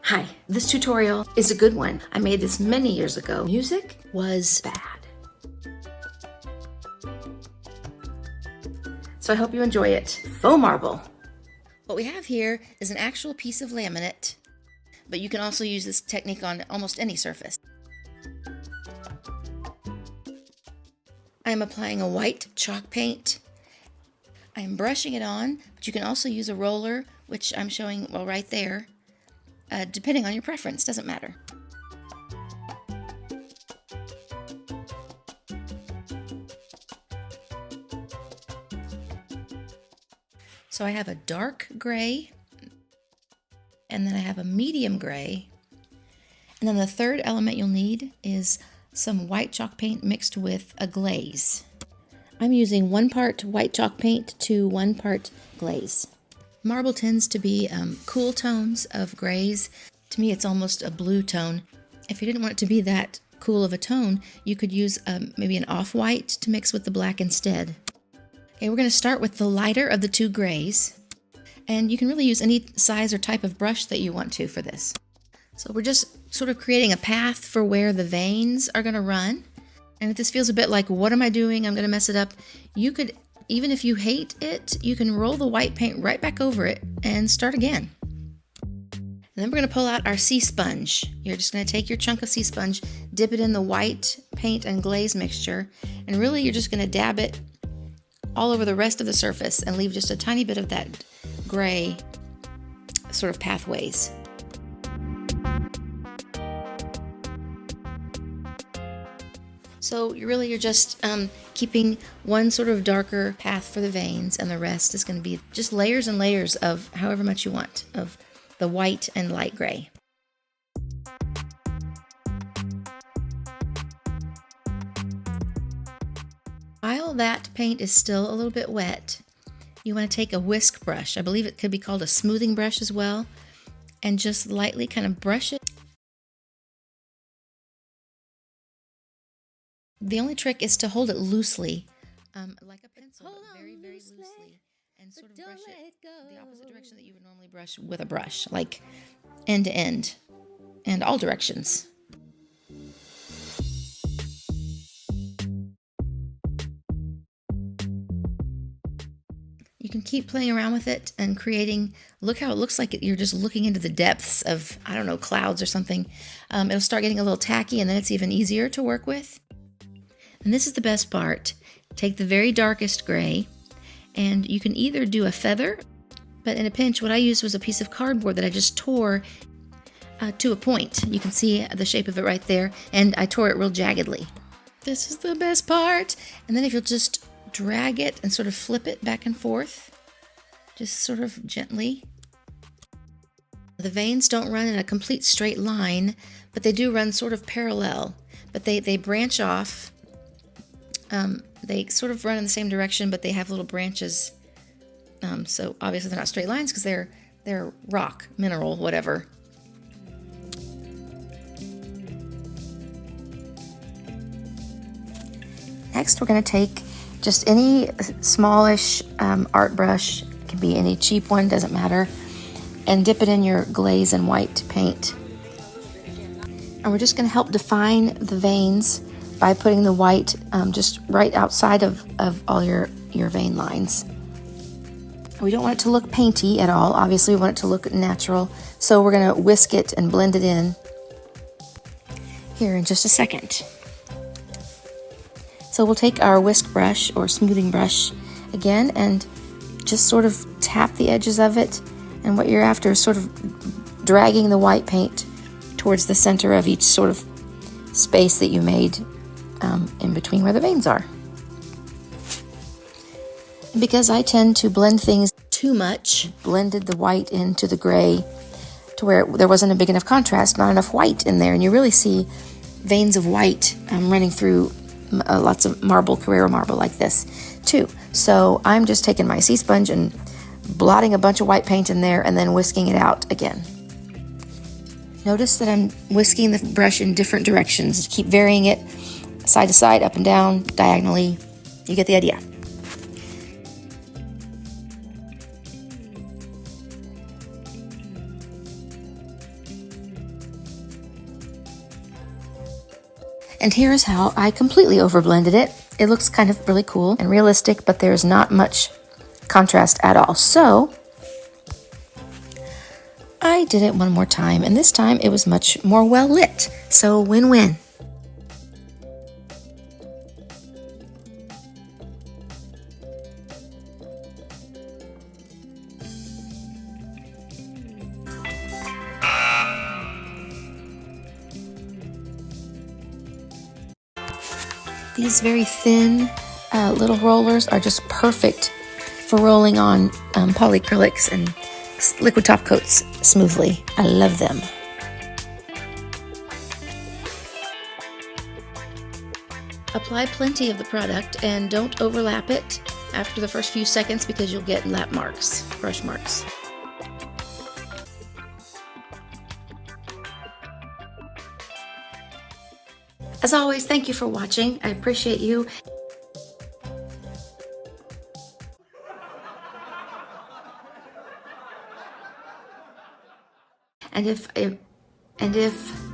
Hi, this tutorial is a good one. I made this many years ago. Music was bad. So I hope you enjoy it. Faux marble. What we have here is an actual piece of laminate, but you can also use this technique on almost any surface. I'm applying a white chalk paint. I'm brushing it on, but you can also use a roller, which I'm showing right there. Depending on your preference, doesn't matter. So I have a dark gray, and then I have a medium gray, and then the third element you'll need is some white chalk paint mixed with a glaze. I'm using 1 part white chalk paint to 1 part glaze. Marble tends to be cool tones of grays. To me, it's almost a blue tone. If you didn't want it to be that cool of a tone, you could use maybe an off-white to mix with the black instead. Okay, we're going to start with the lighter of the 2 grays. And you can really use any size or type of brush that you want to for this. So we're just sort of creating a path for where the veins are going to run. And if this feels a bit like, what am I doing? I'm going to mess it up. You could, even if you hate it, you can roll the white paint right back over it and start again. And then we're going to pull out our sea sponge. You're just going to take your chunk of sea sponge, dip it in the white paint and glaze mixture, and really you're just going to dab it all over the rest of the surface and leave just a tiny bit of that gray sort of pathways. So you're just keeping one sort of darker path for the veins, and the rest is going to be just layers and layers of however much you want of the white and light gray. While that paint is still a little bit wet, you want to take a whisk brush. I believe it could be called a smoothing brush as well, and just lightly kind of brush it. The only trick is to hold it loosely, like a pencil, but very, very loosely, and sort of brush it the opposite direction that you would normally brush with a brush, like end to end, and all directions. You can keep playing around with it and creating, look how it looks like you're just looking into the depths of, I don't know, clouds or something. It'll start getting a little tacky, and then it's even easier to work with. And this is the best part. Take the very darkest gray, and you can either do a feather, but in a pinch, what I used was a piece of cardboard that I just tore to a point. You can see the shape of it right there, and I tore it real jaggedly. This is the best part. And then if you'll just drag it and sort of flip it back and forth, just sort of gently. The veins don't run in a complete straight line, but they do run sort of parallel, but they branch off. They sort of run in the same direction, but they have little branches. So obviously they're not straight lines because they're rock, mineral, whatever. Next, we're going to take just any smallish art brush. It can be any cheap one, doesn't matter, and dip it in your glaze and white paint. And we're just going to help define the veins by putting the white just right outside of all your vein lines. We don't want it to look painty at all. Obviously, we want it to look natural. So we're going to whisk it and blend it in here in just a second. So we'll take our whisk brush or smoothing brush again and just sort of tap the edges of it. And what you're after is sort of dragging the white paint towards the center of each sort of space that you made in between where the veins are. Because I tend to blend things too much, blended the white into the gray to where there wasn't a big enough contrast, not enough white in there, and you really see veins of white running through lots of marble, Carrara marble like this too. So I'm just taking my sea sponge and blotting a bunch of white paint in there and then whisking it out again. Notice that I'm whisking the brush in different directions. Keep varying it side to side, up and down, diagonally. You get the idea. And here's how I completely overblended it. It looks kind of really cool and realistic, but there's not much contrast at all. So I did it one more time, and this time it was much more well lit. So win-win. These very thin little rollers are just perfect for rolling on polyacrylics and liquid top coats smoothly. I love them. Apply plenty of the product and don't overlap it after the first few seconds because you'll get lap marks, brush marks. As always, thank you for watching. I appreciate you. And if